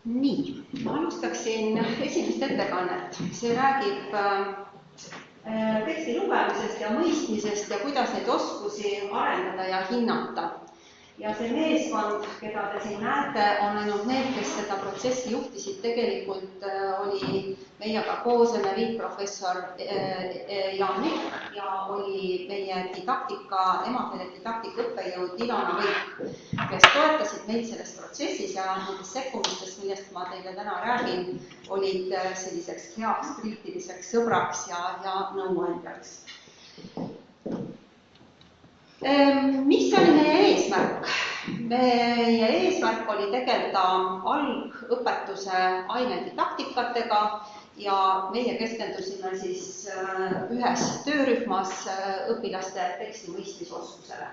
Nii, ma alustaksin esimest ettekannet. See räägib teksti lugemisest ja mõistmisest ja kuidas neid oskusi arendada ja hinnata. Ja see meeskond, keda te siin näete, on ainult need, kes seda protsessi juhtisid. Tegelikult oli meiega koos emeriitprofessor Janik ja oli meie emakeele didaktika õppejõud Ilona Võik, kes toetasid meid selles protsessis ja nendest sekkumistest, millest ma teile täna räägin, olid selliseks heaks kriitiliseks sõbraks ja nõuandjaks. Mis oli meie eesmärk? Meie eesmärk oli tegeleda algõpetuse ainedidaktikatega ja meie keskendusime siis ühes töörühmas õpilaste teksti mõistmisoskusele.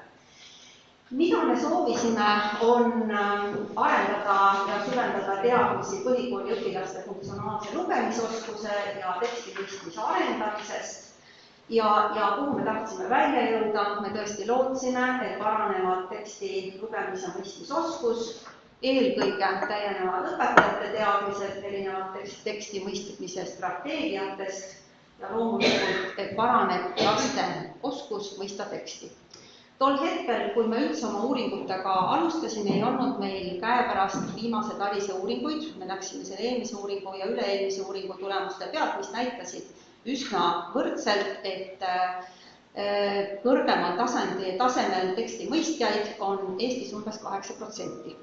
Mida me soovisime, on arendada ja süvendada teadmisi põhikooli õpilaste funktsionaalse lugemisoskuse ja teksti mõistmise arendamisest. Ja kuhu me tahtsime välja jõuda, me tõesti lootsime, et paranevad teksti lugemise mõistmisoskus, eelkõige täienevad õpetajate teadmised erinevatest teksti mõistmise strateegiatest ja loomulikult, et paraneb laste oskus mõista teksti. Tol hetkel, kui me üldse oma uuringutega alustasime, ei olnud meil käepärast viimase talise uuringuid, me läksime selle eelmise uuringu ja üle-eelmise uuringu tulemuste pealt, mis näitasid üsna võrdselt, et kõrgemal tasemel teksti mõistjaid on Eestis umbes 8%.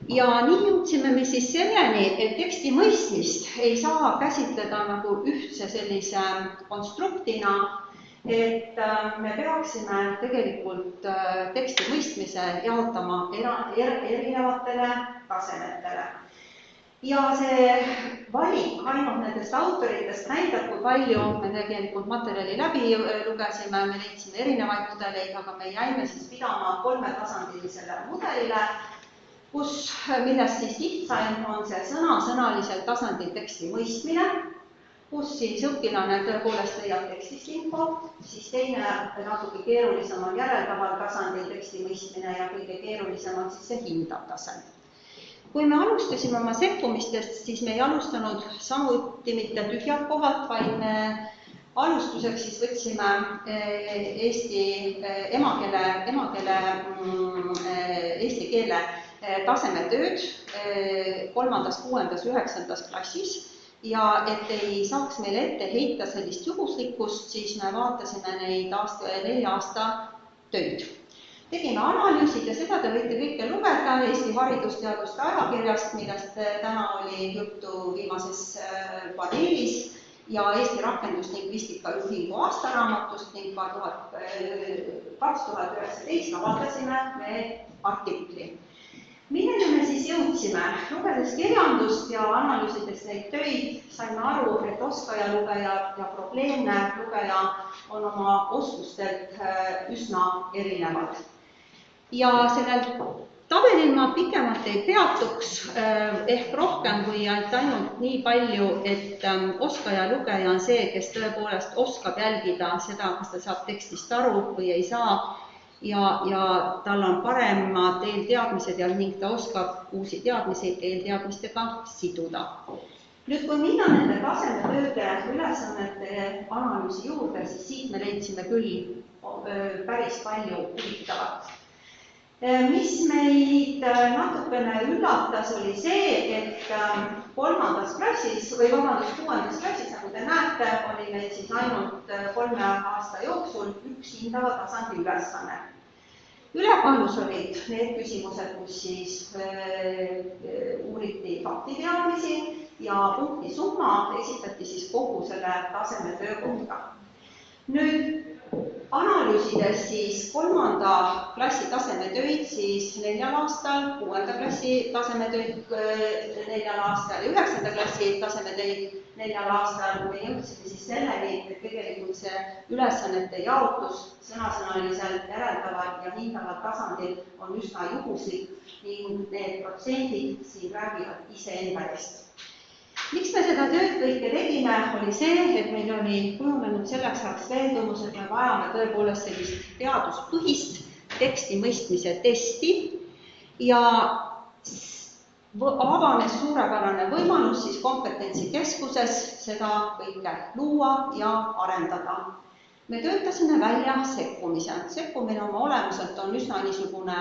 Ja nii jõudsime me siis selleni, et teksti mõistmist ei saa käsitleda nagu ühtse sellise konstruktina, et me peaksime tegelikult teksti mõistmise jaotama erinevatele tasemetele. Ja see valik ainult nendest autoritest näitab, kui palju me tegelikult materjali läbi lugesime, me leidsime erinevaid mudeleid, aga me jäime siis pidama kolmetasandilisele mudelile, milles siis lihtsaim on see sõnalisel tasandil teksti mõistmine, kus siis õpilane tõepoolest leiab tekstist infot, siis teine natuke keerulisem on järeldaval tasandil teksti mõistmine ja kõige keerulisem on siis see hindav tasand. Kui me alustasime oma sekkumistest, siis me ei alustanud samuti mitte tühjalt kohalt, vaid me alustuseks siis võtsime eesti keele tasemetööd 3., 6., 9. klassis ja et ei saaks meile ette heita sellist juhuslikkust, siis me vaatasime neid 4 aasta töid. Tegime analüüsid ja seda te võite kõike lugeda Eesti haridusteaduste ajakirjast, millest täna oli juttu viimases paneelis ja Eesti rakenduslingvistika ühingu aastaraamatust ning 2019 avaldasime me artikli. Millele me siis jõudsime? Lugedes kirjandust ja analüüsides neid töid, saime aru, et oskajalugeja ja probleemne lugeja on oma oskustelt üsna erinevad. Ja sellel tabelil ma pikemalt ei peatuks ehk rohkem kui ainult nii palju, et oskajalugeja on see, kes tõepoolest oskab jälgida seda, kas ta saab tekstist aru või ei saa ja tal on paremad eelteadmised ning ta oskab uusi teadmisi eelteadmistega siduda. Nüüd, kui minna nende tasemetööde ülesannete analüüsi juurde, siis siit me leidsime küll päris palju huvitavat. Mis meid natukene üllatas, oli see, et 3. klassis, nagu te näete, oli meil siis ainult 3 aasta jooksul üks hindava tasandi ülesanne. Ülekaalus olid need küsimused, kus siis uuriti faktiteadmisi ja punkti summa esitati siis kogu selle tasemetöö kohta. Nüüd, analüüsides siis 3. klassi tasemetöid siis 4 aastal, 6. klassi tasemetöid 4 aastal ja 9. klassi tasemetöid 4 aastal, me jõudsime siis selleni, et tegelikult see ülesannete jaotus sõnasõnaliselt järeldaval ja hindaval tasandil on üsna juhuslik ning need protsendid siin räägivad iseenda eest. Miks me seda tööd kõike tegime, oli see, et meil oli kujunenud selleks ajaks veendumus, et me vajame tõepoolest sellist teaduspõhist teksti mõistmise testi ja avanes suurepärane võimalus siis kompetentsikeskuses seda kõike luua ja arendada. Me töötasime välja sekkumise. Sekkumine oma olemuselt on üsna niisugune,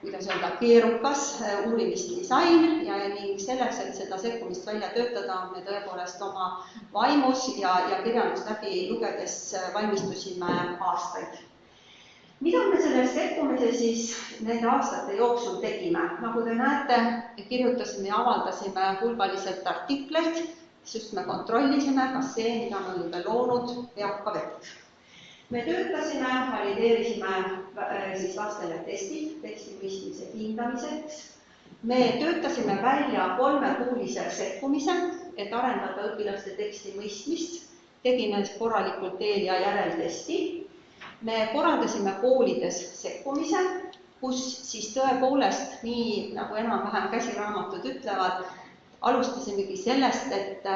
kuidas öelda, keerukas uurimisdisain ja ning selleks, et seda sekkumist välja töötada, me tõepoolest oma vaimus ja kirjandust läbi lugedes valmistusime aastaid. Mida me selle sekkumise siis nende aastate jooksul tegime? Nagu te näete, kirjutasime ja avaldasime hulgaliselt artikleid, sest me kontrollisime, kas see, mida me olime loonud, peab ka vett. Me töötasime, valideerisime siis lastele testid tekstimõistmise hindamiseks. Me töötasime välja 3-kuulise sekkumise, et arendada õpilaste tekstimõistmist. Tegime korralikult eel- ja järeltesti. Me korraldasime koolides sekkumise, kus siis tõepoolest, nii nagu enam-vähem käsiraamatud ütlevad, alustasimegi sellest, et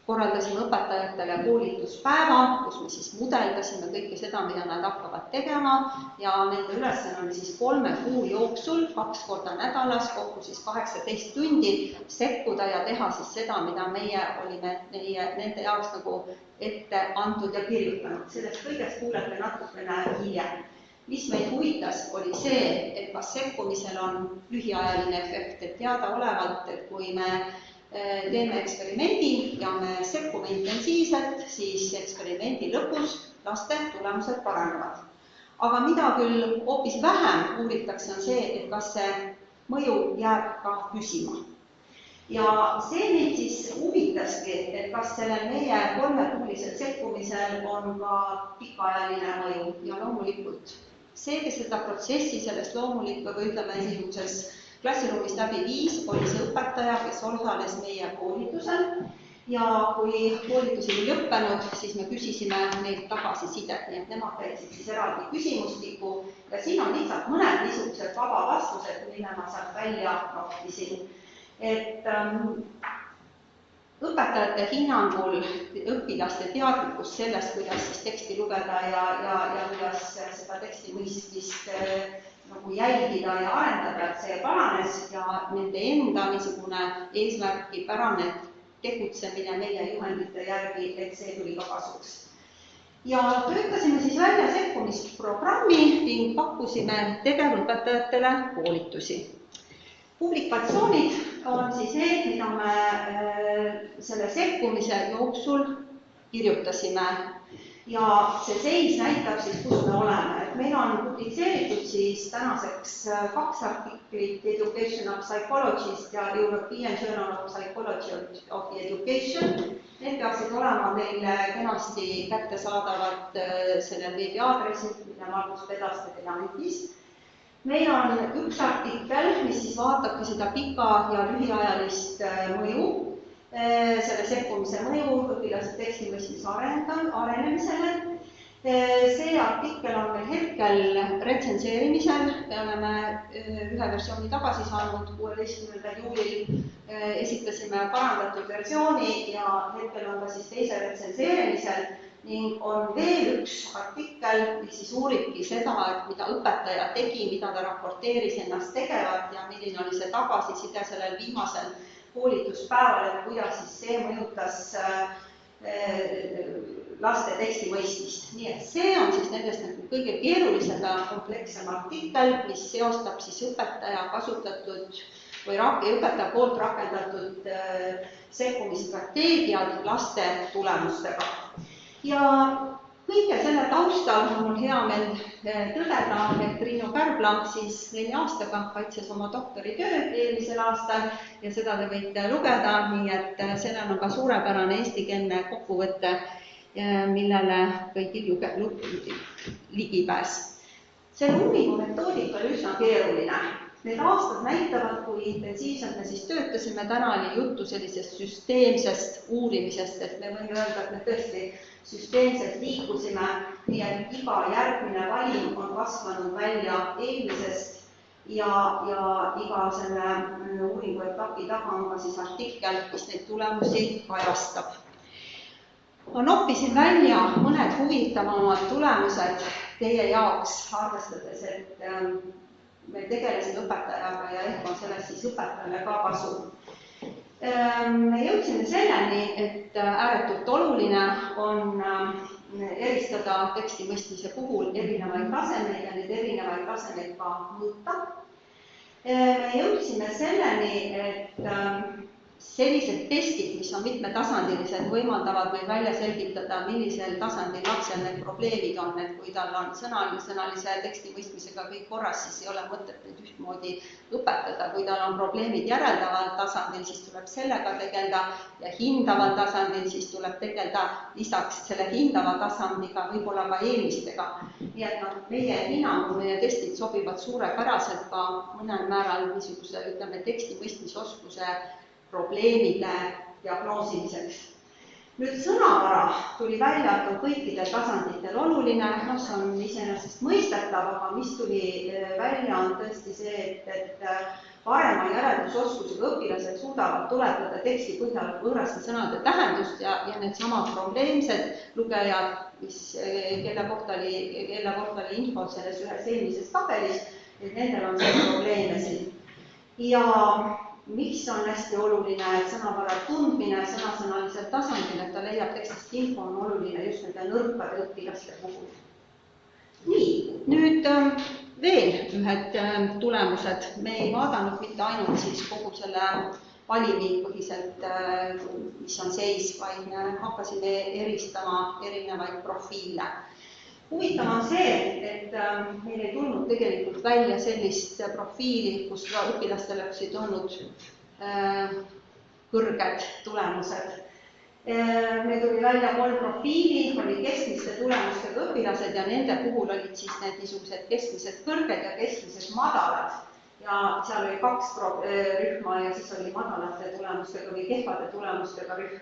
korraldasime õpetajatele koolituspäeva, kus me siis mudeldasime kõike seda, mida nad hakkavad tegema ja nende ülesanne oli siis 3 kuu jooksul 2 korda nädalas, kokku siis 18 tundi sekkuda ja teha siis seda, mida meie olime nende jaoks nagu ette antud ja kirjutanud. Sellest kõigest kuulete natukene hiljem. Mis meid huvitas, oli see, et kas sekkumisel on lühiajaline efekt, et teadaolevalt, et kui me teeme eksperimendi ja me sekkume intensiivselt, siis eksperimendi lõpus laste tulemused paranevad. Aga mida küll hoopis vähem uuritakse, on see, et kas see mõju jääb ka püsima. Ja see meid siis huvitaski, et kas sellel meie 3-kuulisel sekkumisel on ka pikaajaline mõju ja loomulikult. See, kes seda protsessi sellest loomulikku või ütleme niisuguses klassiruumis läbi viis, oli see õpetaja, kes osales meie koolitusel ja kui koolitus oli lõppenud, siis me küsisime neilt tagasisidet, nii et nemad käisid siis eraldi küsimustiku ja siin on lihtsalt mõned niisugused vaba vastused, mille ma sealt välja noppisin. Et õpetajate hinnangul õpilaste teadlikkus sellest, kuidas siis teksti lugeda ja kuidas seda teksti mõistmist nagu jälgida ja arendada, et see paranes ja nende enda niisugune eesmärgipärane tegutsemine meie juhendite järgi, et see tuli ka kasuks. Ja töötasime siis välja sekkumisprogrammi ning pakkusime tegevõpetajatele koolitusi. Publikatsioonid on siis need, mida me selle sekkumise jooksul kirjutasime ja see seis näitab siis, kus me oleme. Et meil on publitseeritud siis tänaseks 2 artiklit Education of Psychologist ja European Journal of Psychology of Education. Need peaksid olema meile kenasti kättesaadavad sellel veebiaadressil, mida Margus Pedaste teanetis. Meil on 1 artikkel, mis siis vaatabki seda pika ja lühiajalist mõju, selle sekkumise mõju õpilaste tekstimõistmise arenemisele. See artikkel on meil hetkel retsenseerimisel, me oleme ühe versiooni tagasi saanud, 16. juulil esitasime parandatud versiooni ja hetkel on ka siis teise retsenseerimisel ning on veel 1 artikkel, mis siis uuribki seda, et mida õpetaja tegi, mida ta raporteeris ennast tegevat ja milline oli see tagasiside sellel viimasel koolituspäeval, et kuidas siis see mõjutas laste teksti mõistmist. Nii et see on siis nendest nagu kõige keerulisem ja komplekssem artikkel, mis seostab siis õpetaja kasutatud või õpetaja poolt rakendatud sekkumisstrateegiad laste tulemustega. Ja kõige selle taustal on mul hea meel tõdeda, et Triinu Kärbla siis 4 aastaga kaitses oma doktoritöö eelmisel aastal ja seda te võite lugeda, nii et sellel on ka suurepärane eestikeelne kokkuvõte, millele kõigil ligipääs. Selle uuringu metoodika oli üsna keeruline. Need aastad näitavad, kui intensiivselt me siis töötasime, täna oli juttu sellisest süsteemsest uurimisest, et me võime öelda, et me tõesti süsteemselt liikusime, nii et iga järgmine valim on kasvanud välja eelmisest ja iga selle uuringu etapi taga on ka siis artikkel, mis neid tulemusi kajastab. Ma noppisin välja mõned huvitavamad tulemused teie jaoks, arvestades, et me tegelesid õpetajaga ja ehk on sellest siis õpetajale ka kasu. Me jõudsime selleni, et ääretult oluline on eristada teksti mõistmise puhul erinevaid tasemeid ja neid erinevaid tasemeid ka mõõta. Me jõudsime selleni, et sellised testid, mis on mitmetasandilised, võimaldavad meil välja selgitada, millisel tasandil lapsel need probleemid on, et kui tal on sõnalise teksti mõistmisega kõik korras, siis ei ole mõtet neid ühtmoodi õpetada. Kui tal on probleemid järeldaval tasandil, siis tuleb sellega tegeleda ja hindaval tasandil, siis tuleb tegeleda lisaks selle hindava tasandiga võib-olla ka eelmistega. Nii et meie hinnangul, meie testid sobivad suurepäraselt ka mõnel määral niisuguse, ütleme, teksti mõistmisoskuse probleemide diagnoosimiseks. Nüüd sõnavara tuli välja, et on kõikidel tasanditel oluline, see on iseenesest mõistetav, aga mis tuli välja, on tõesti see, et parema järeldusoskusega õpilased suudavad tuletada teksti põhjal võõraste sõnade tähendust ja need samad probleemsed lugejad, kelle kohta oli info selles ühes eelmises tabelis, et nendel on see probleeme siin. Ja miks on hästi oluline, et sõnavara tundmine sõnasõnalisel tasandil, et ta leiab tekstist info, on oluline just nende nõrkade õpilaste puhul. Nii, nüüd veel ühed tulemused. Me ei vaadanud mitte ainult siis kogu selle valimipõhiselt, mis on seis, vaid hakkasime eristama erinevaid profiile. Huvitav on see, et meil ei tulnud tegelikult välja sellist profiili, kus õpilastele oleksid olnud kõrged tulemused. Meil tuli välja 3 profiili, oli keskmiste tulemustega õpilased ja nende puhul olid siis need niisugused keskmised kõrged ja keskmised madalad. Ja seal oli 2 rühma ja siis oli madalate tulemustega või kehvade tulemustega rühm.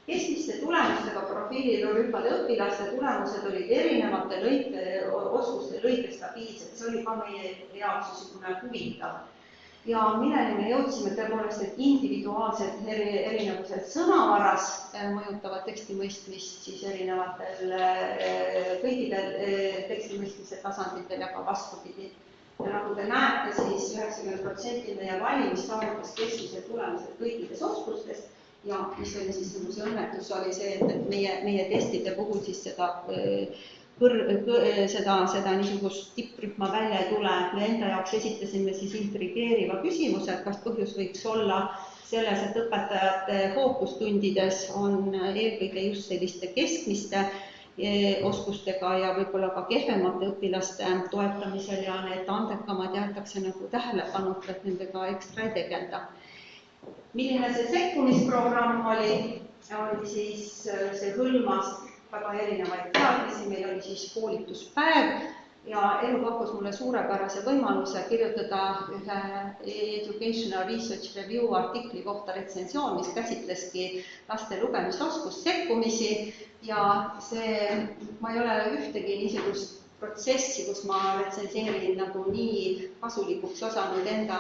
Keskmiste tulemustega profiilirühmade õpilaste tulemused olid erinevate oskuste lõike stabiilsed, see oli ka meie jaoks huvitav. Ja milleni me jõudsime tõepoolest, et individuaalsed erinevused sõnavaras mõjutavad teksti mõistmist siis erinevatel kõikidel teksti mõistmise tasanditel ja ka vastupidi. Ja nagu te näete, siis 90% meie valimist saavutas keskmise tulemused kõikides oskustes. Ja mis oli siis see õnnetus oli see, et meie testide puhul siis seda niisugust tipprühma välja ei tule. Me enda jaoks esitasime siis intrigeeriva küsimuse, et kas põhjus võiks olla selles, et õpetajate fookustundides on eelkõige just selliste keskmiste oskustega ja võib-olla ka kehvemate õpilaste toetamisel ja need andekamad jäetakse nagu tähelepanuta, et nendega ekstra ei tegelda. Milline see sekkumisprogramm oli siis, see hõlmas väga erinevaid teadmisi, meil oli siis koolituspäev ja elu pakkus mulle suurepärase võimaluse kirjutada ühe Educational Research Review artikli kohta retsensioon, mis käsitleski laste lugemisoskust sekkumisi ja ma ei ole ühtegi niisugust protsessi, kus ma retsenseerin nagu nii kasulikuks osanud enda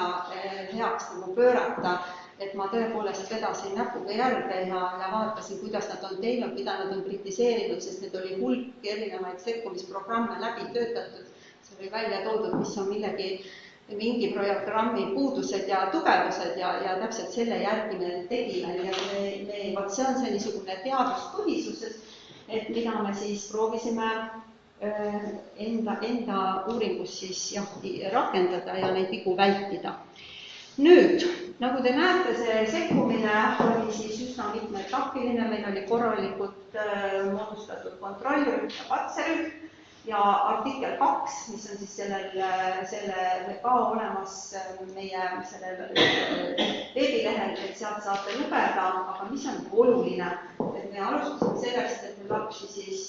heaks nagu pöörata, et ma tõepoolest vedasin näpuga järge ja vaatasin, kuidas nad on teinud, mida nad on kritiseerinud, sest need oli hulk erinevaid sekkumisprogramme läbi töötatud. See oli välja toodud, mis on mingi programmi puudused ja tugevused ja täpselt selle järgi me tegime. Ja see on see niisugune teaduspõhisuses, et mida me siis proovisime enda uuringus siis rakendada ja neid vigu vältida. Nüüd, nagu te näete, see sekkumine oli siis üsna mitmeetapiline, meil oli korralikult moodustatud kontrollrühm ja katserühm ja artikkel 2, mis on siis selle ka olemas meie sellel veebilehel, et sealt saate lugeda, aga mis on oluline, et me alustasime sellest, et me lapsi siis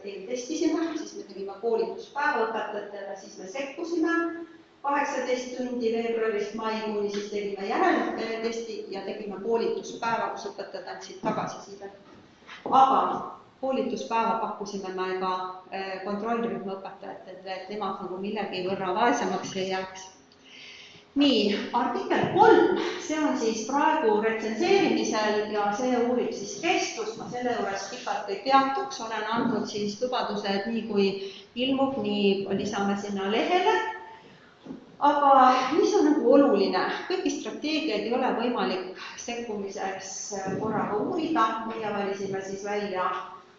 eeltestisime, siis me tegime koolituspäeva õpetajatele, siis me sekkusime 18 tundi veebruarist maikuuni, siis tegime järeltesti ja tegime koolituspäeva, kus õpetajad andsid tagasiside. Aga koolituspäeva pakkusime me ka kontrollrühma õpetajatele, et nemad nagu millegi võrra vaesemaks ei jääks. Nii, artikkel 3, see on siis praegu retsenseerimisel ja see uurib siis kestust, ma selle juures pikalt ei peatuks, olen andnud siis lubaduse, et nii kui ilmub, nii lisame sinna lehele. Aga mis on nagu oluline? Kõiki strateegiaid ei ole võimalik sekkumiseks korraga uurida, meie valisime siis välja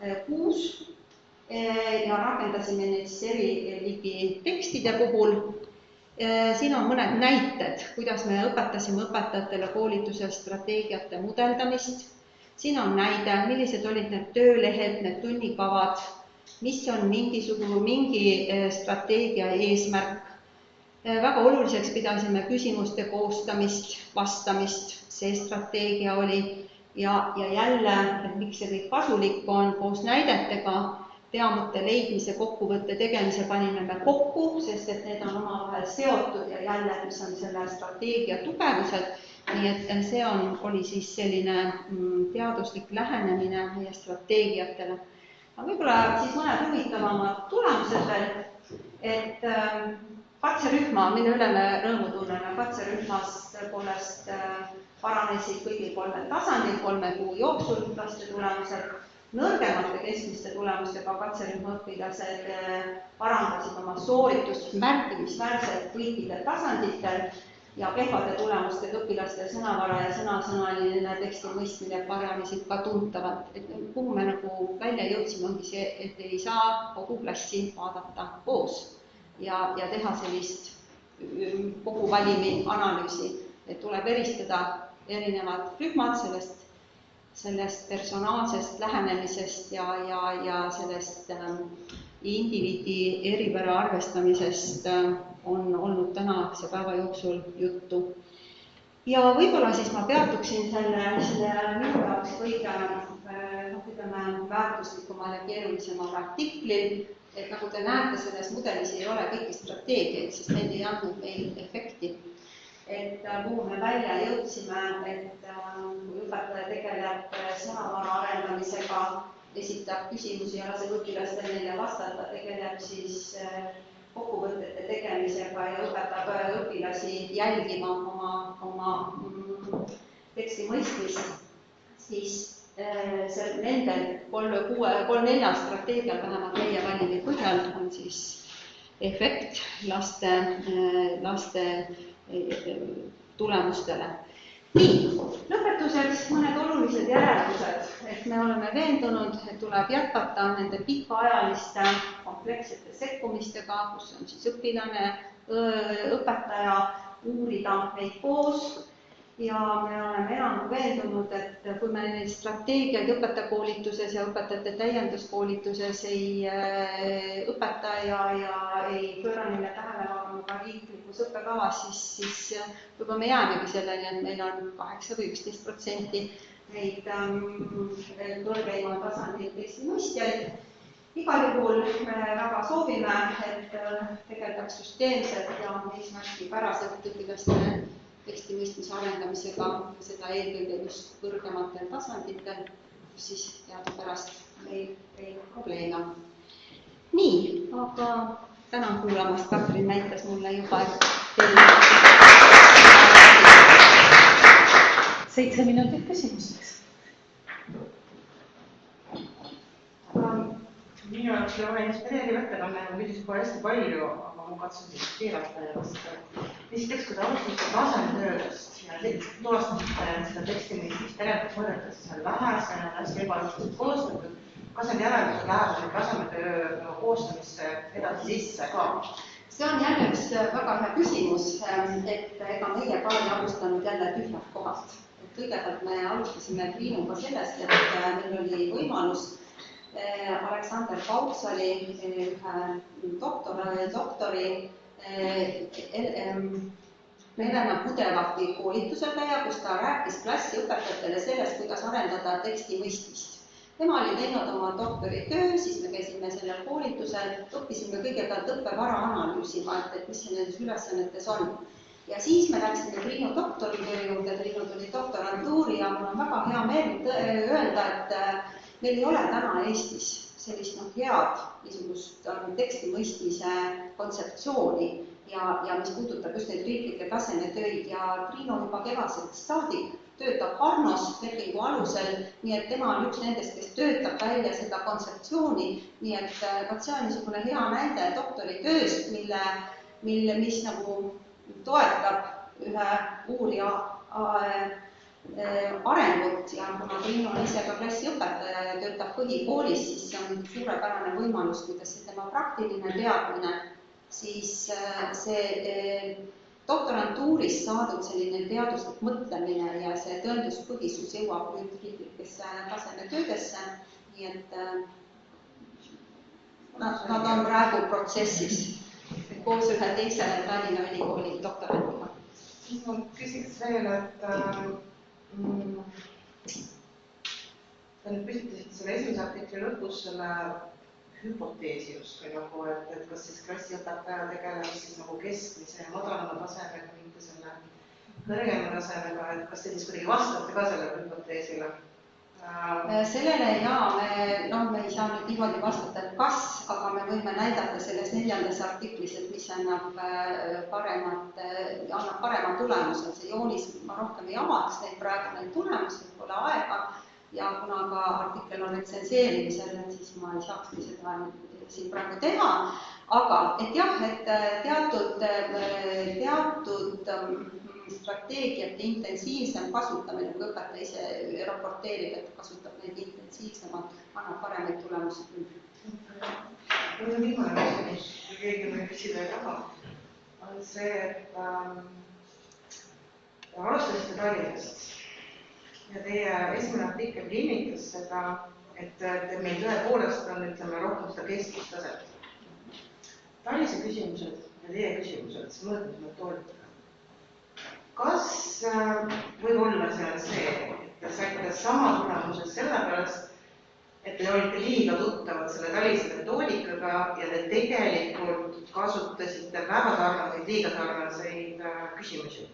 6 ja rakendasime neid siis eri liigi tekstide puhul. Siin on mõned näited, kuidas me õpetasime õpetajatele koolituse strateegiate mudeldamist. Siin on näide, millised olid need töölehed, need tunnikavad, mis on mingi strateegia eesmärk. Väga oluliseks pidasime küsimuste koostamist, vastamist, see strateegia oli ja jälle, et miks see kõik kasulik on, koos näidetega teamute leidmise kokkuvõtte tegemise panime me kokku, sest et need on omavahel seotud ja jälle, mis on selle strateegia tugevused, nii et see oli siis selline teaduslik lähenemine meie strateegiatele. Aga võib-olla siis mõned huvitavamad tulemused veel, et katserühma, mille üle me rõõmu tunneme, katserühmas tõepoolest paranesid kõigil 3 tasandil 3 kuu jooksul laste tulemused. Nõrgemate keskmiste tulemustega katserühma õpilased parandasid oma sooritust märkimisväärselt kõikidel tasanditel ja kehvade tulemustega õpilaste sõnavara ja sõnasõnaline teksti mõistmine paranesid ka tuntavalt. Et kuhu me nagu välja jõudsime, ongi see, et ei saa kogu klassi vaadata koos ja teha sellist kogu valimi analüüsi, et tuleb eristada erinevad rühmad sellest personaalsest lähenemisest ja sellest indiviidi eripära arvestamisest on olnud tänase päeva jooksul juttu. Ja võib-olla siis ma peatuksin selle minu jaoks kõige väärtuslikumal ja keerulisemal artiklil, et nagu te näete, selles mudelis ei ole kõiki strateegiaid, sest need ei andnud meil efekti. Et kuhu me välja jõudsime, et kui õpetaja tegeleb sõnavara arendamisega, esitab küsimusi ja laseb õpilastel neile vastata, tegeleb siis kokkuvõtete tegemisega ja õpetab õpilasi jälgima oma teksti mõistmist, siis nendel 3-4 strateegial vähemalt meie valimi põhjal on siis efekt laste tulemustele. Nii, lõpetuseks mõned olulised järeldused, et me oleme veendunud, et tuleb jätkata nende pikaajaliste komplekssete sekkumistega, kus on siis õpilane, õpetaja, uurida neid koos ja me oleme enam veendunud, et kui me neid strateegiaid õpetajakoolituses ja õpetajate täienduskoolituses õpetaja ja ei pööra neile tähelepanu ka riiklikus õppekavas, siis juba me jäämegi selleni, et meil on 8 või 11% neid kõrgeima tasandil teksti mõistjaid. Igal juhul me väga soovime, et tegeldaks süsteemselt ja eesmärgipäraselt õpilaste teksti mõistmise arendamisega, seda eelkõige just kõrgematel tasanditel, kus siis teadupärast meil probleeme on. Nii, aga tänan kuulamast, Katrin näitas mulle juba, et 7 minutit küsimuseks. Minu jaoks oli väga inspireeriv ettekanne, ma küsis kohe hästi palju, aga ma katsun siis keelata ja vastata. Esiteks, kui te alustasite tasemetöödest ja tuvastasite seda tekstimõistmist tegelikult mõõdetes seal vähe, see on hästi ebaühtselt koostatud. Kas need järeldused lähevad tasemetöö koostamisse edasi sisse ka? See on jälle üks väga hea küsimus, et ega meie ka ei alustanud jälle tühjalt kohast. Kõigepealt me alustasime Triinuga sellest, et meil oli võimalus Aleksander Kautsali, ühe doktori Helena Pudevati koolitusel käia, kus ta rääkis klassiõpetajatele sellest, kuidas arendada teksti mõistmist. Tema oli teinud oma doktoritöö, siis me käisime sellel koolitusel, õppisime kõigepealt õppevara analüüsima, et mis see nendes ülesannetes on. Ja siis me läksime Triinu doktoritöö juurde, Triinu tuli doktorantuuri ja mul on väga hea meel öelda, et meil ei ole täna Eestis sellist head niisugust teksti mõistmise kontseptsiooni ja mis puudutab just neid riiklikke tasemetöid ja Triinu juba kevadselt saadik töötab Harnos lepingu alusel, nii et tema on üks nendest, kes töötab välja seda kontseptsiooni, nii et see on niisugune hea näide doktoritööst, mis nagu toetab ühe uurija arengut ja kuna Triinu on ise ka klassiõpetaja ja töötab põhikoolis, siis see on suurepärane võimalus, kuidas see tema praktiline teadmine, siis see doktorantuuris saadud selline teaduslik mõtlemine ja see tõenduspõhisus jõuab nüüd riiklikesse tasemetöödesse, nii et nad on praegu protsessis koos ühe teise Tallinna Ülikooli doktorandiga. Siis ma küsiks veel, et te nüüd püstitasite selle esimese artikli lõpus selle hüpoteesi justkui nagu, et kas siis klassiõpetaja tegeleb siis nagu keskmise ja madalama tasemega, mitte selle kõrgema tasemega, et kas te siis kuidagi vastate ka sellele hüpoteesile? Sellele me ei saa nüüd niimoodi vastata, et kas, aga me võime näidata selles 4. artiklis, et mis annab parema tulemuse. See joonis ma rohkem ei avaks neid praegu neid tulemusi, pole aega ja kuna ka artikkel on retsenseerimisel, siis ma ei saakski seda siin praegu teha, aga et jah, et teatud strateegiate intensiivsem kasutamine, kui õpetaja ise raporteerib, et kasutab neid intensiivsemalt, annab paremaid tulemusi küll. Mul on viimane küsimus, kui keegi me küsida ei taha, on see, et alustasite Tallinnast ja teie esimene artikkel kinnitas seda, et meil tõepoolest on, ütleme, rohkem seda keskmist taset. Tallinse küsimused ja teie küsimused, see mõõtmise metoodika. Kas võib olla seal see, et te saite sama tulemused sellepärast, et te olite liiga tuttavad selle Tallinse metoodikaga ja te tegelikult kasutasite väga sarnaseid, liiga sarnaseid küsimusi?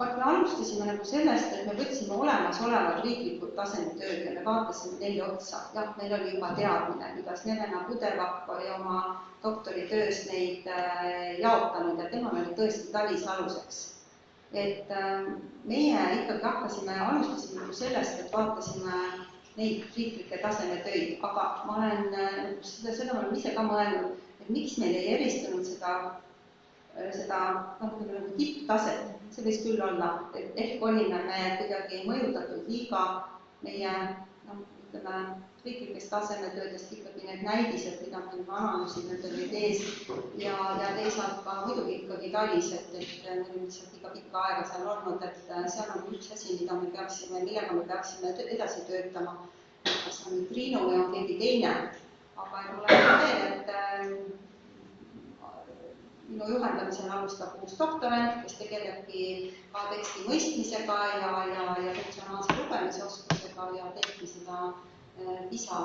Me alustasime nagu sellest, et me võtsime olemasolevad riiklikud tasemetööd ja me vaatasime neile otsa. Jah, meil oli juba teadmine, kuidas Nevena Kudevak oli oma doktoritöös neid jaotanud ja temal oli tõesti Tallis aluseks. Et meie ikkagi alustasime nagu sellest, et vaatasime neid riiklikke tasemetöid, aga ma olen seda olen ise ka mõelnud, et miks meil ei eristunud seda nagu tipptaset. See võis küll olla, et ehk olime me kuidagi mõjutatud liiga meie riiklikest tasemetöödest ikkagi need näidised, mida me analüüsid, need olid ees ja teisalt ka muidugi ikkagi Tallis, et me olime lihtsalt liiga pikka aega seal olnud, et seal on üks asi, millega me peaksime edasi töötama, kas on Triinu või on keegi teine, aga mul on veel, et minu juhendamisel alustab uus doktorant, kes tegelebki ka teksti mõistmisega ja funktsionaalse lugemisoskusega ja teebki seda PISA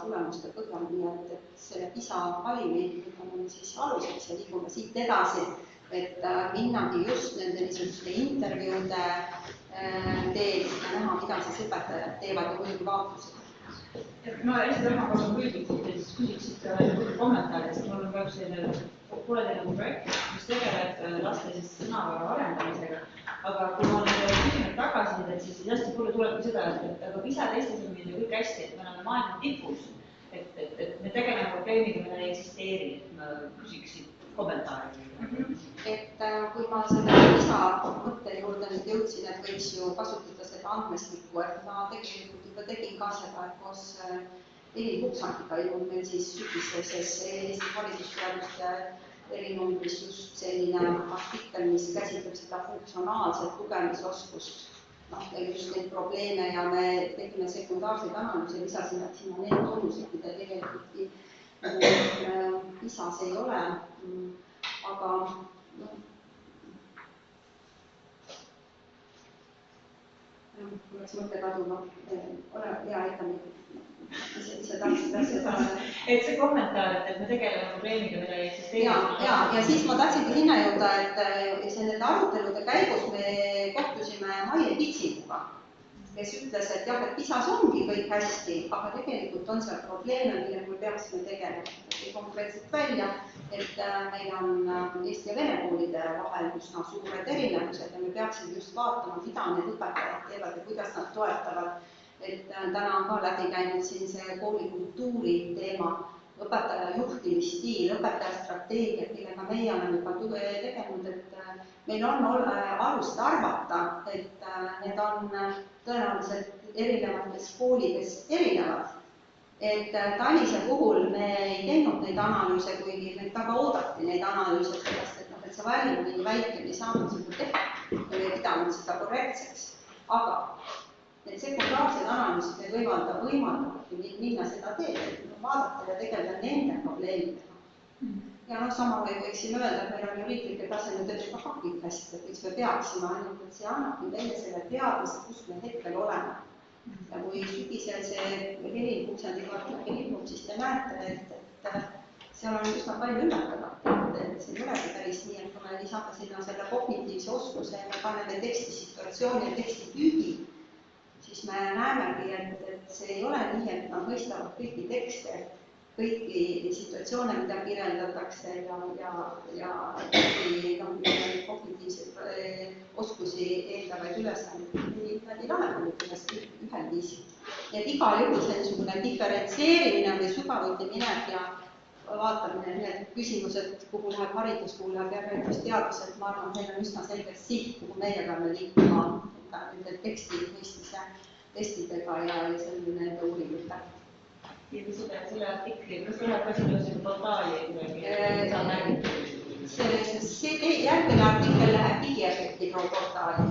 tulemuste põhjal, nii et selle PISA valimi võtame siis aluseks ja liigume siit edasi, et minnagi just nende niisuguste intervjuude teed ja näha, mida siis õpetajad teevad ja muidugi vaatlused. Ma hästi oma kasu püüdiksite, siis küsiksite kommentaaridest, mul on praegu selline pooleteine projekt, mis tegeleb laste sõnavara arendamisega, aga kui ma olen küsinud tagasi, siis hästi palju tulebki seda, et aga PISA testis on meil kõik hästi, et me oleme maailma tipus, et me tegeleme probleemiga, mida ei eksisteeri, et ma küsiksin kommentaari. Et kui ma selle PISA mõtte juurde nüüd jõudsin, et võiks ju kasutada seda andmestikku, et ma tegelikult juba tegin ka seda, et koos Eli Huksandiga ilmub meil siis sügiseses Eesti haridusteaduste erinumbris just selline artikkel, mis käsitleb seda funktsionaalset lugemisoskust, ja just neid probleeme ja me tegime sekundaarseid analüüse, lisasime sinna need tunnused, mida tegelikult PISA-s ei ole, aga oleks mõte kaduma, ole hea aitamine. Et see kommentaar, et me tegeleme probleemiga, mida ei eksisteeri. Ja siis ma tahtsingi sinna jõuda, et nende arutelude käigus me kohtusime Maie Pitsikuga, kes ütles, et jah, et PISA-s ongi kõik hästi, aga tegelikult on seal probleeme, millega me peaksime tegelema. Konkreetselt välja, et meil on Eesti ja Vene koolide vahel üsna suured erinevused ja me peaksime just vaatama, mida need õpetajad teevad ja kuidas nad toetavad. Et täna on ka läbi käinud siin see koolikultuuri teema õpetaja juhtimisstiil, õpetaja strateegiad, millega meie oleme juba tegelenud, et meil on alust arvata, et need on tõenäoliselt erinevates koolides erinevad. Et Talise puhul me ei teinud neid analüüse, kuigi neid väga oodati neid analüüse, sellest, et see valim oli väike, ei saanud seda teha, ei pidanud seda korrektseks. Aga need sekundaarsed analüüsid ei võimaldavadki minna seda teed, vaadata ja tegeleda nende probleemidega. Ja sama võiksin öelda, et meil on ju riiklike tasemel ka faktikast, et miks me peaksime ainult, et see annabki meile selle teadmise, kus me hetkel oleme. Ja kui sügisel see helikuksendikaart ilmub, siis te näete, et seal on üsna palju üllatada. Et see ei olegi päris nii, et kui me lisame sinna selle kognitiivse oskuse ja me paneme tekstisituatsiooni ja tekstitüügi, siis me näemegi, et see ei ole nii, et nad mõistavad kõiki tekste, kõiki situatsioone, mida kirjeldatakse ja kognitiivseid oskusi eeldavaid ülesandeid nad ei lahendanud ühel viisil. Nii et igal juhul selline diferentseerimine või sügavuti minek ja vaatamine, need küsimused, kuhu läheb hariduskuule ja haridusteadused, ma arvan, meil on üsna selgelt siht, kuhu meie peame liikuma nende teksti mõistmise testidega ja selline uuringute. Ja mis selle artikli, kas läheb ka sinna portaali? See järgmine artikkel läheb digiefekti portaali.